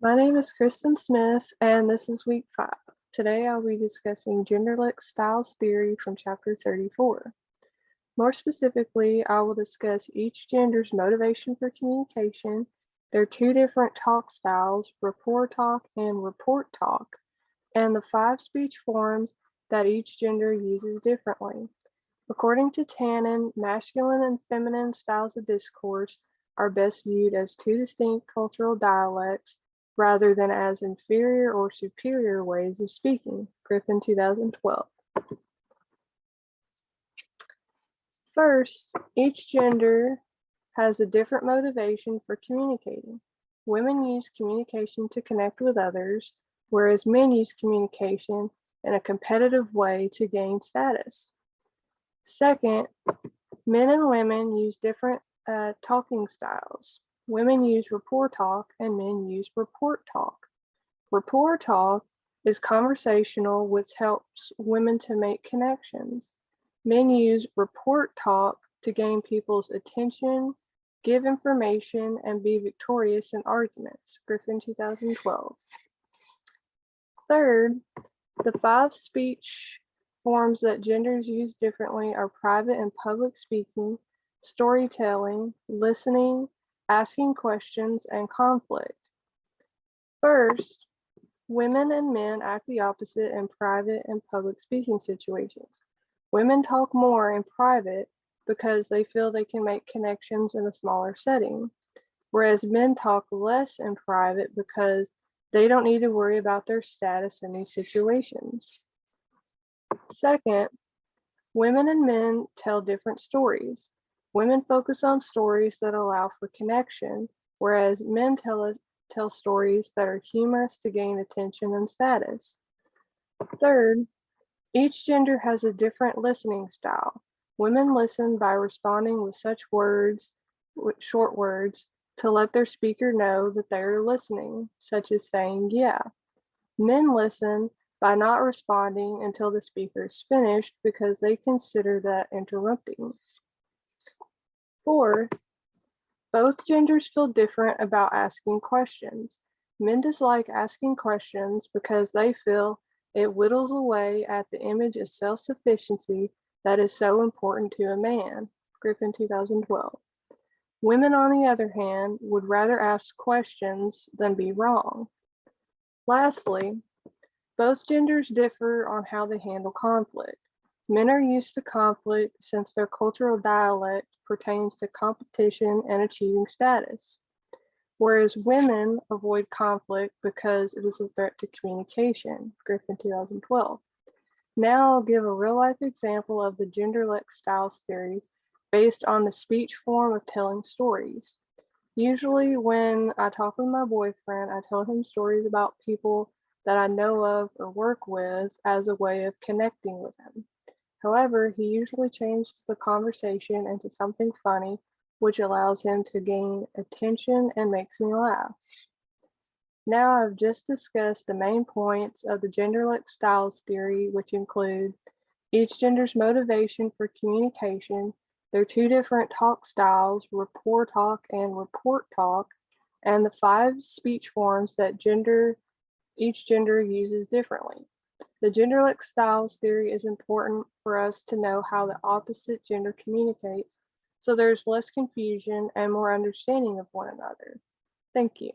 My name is Kristen Smith, and this is week 5. Today I'll be discussing Genderlect styles theory from chapter 34. More specifically, I will discuss each gender's motivation for communication, their two different talk styles, rapport talk and report talk, and the 5 speech forms that each gender uses differently. According to Tannen, masculine and feminine styles of discourse are best viewed as two distinct cultural dialects rather than as inferior or superior ways of speaking. Griffin, 2012. First, each gender has a different motivation for communicating. Women use communication to connect with others, whereas men use communication in a competitive way to gain status. Second, men and women use different talking styles. Women use rapport talk and men use report talk. Rapport talk is conversational, which helps women to make connections. Men use report talk to gain people's attention, give information, and be victorious in arguments. Griffin, 2012. Third, the 5 speech forms that genders use differently are private and public speaking, storytelling, listening, asking questions, and conflict. First, women and men act the opposite in private and public speaking situations. Women talk more in private because they feel they can make connections in a smaller setting, whereas men talk less in private because they don't need to worry about their status in these situations. Second, women and men tell different stories. Women focus on stories that allow for connection, whereas men tell stories that are humorous to gain attention and status. Third, each gender has a different listening style. Women listen by responding with short words, to let their speaker know that they are listening, such as saying, yeah. Men listen by not responding until the speaker is finished because they consider that interrupting. Fourth, both genders feel different about asking questions. Men dislike asking questions because they feel it whittles away at the image of self-sufficiency that is so important to a man. Griffin, 2012. Women, on the other hand, would rather ask questions than be wrong. Lastly, both genders differ on how they handle conflict. Men are used to conflict since their cultural dialect pertains to competition and achieving status, whereas women avoid conflict because it is a threat to communication. Griffin, 2012. Now I'll give a real-life example of the Genderlect styles theory based on the speech form of telling stories. Usually when I talk with my boyfriend, I tell him stories about people that I know of or work with as a way of connecting with him. However, he usually changes the conversation into something funny, which allows him to gain attention and makes me laugh. Now I've just discussed the main points of the Genderlect styles theory, which include each gender's motivation for communication, their two different talk styles, rapport talk and report talk, and the 5 speech forms that each gender uses differently. The Genderlect styles theory is important for us to know how the opposite gender communicates, so there's less confusion and more understanding of one another. Thank you.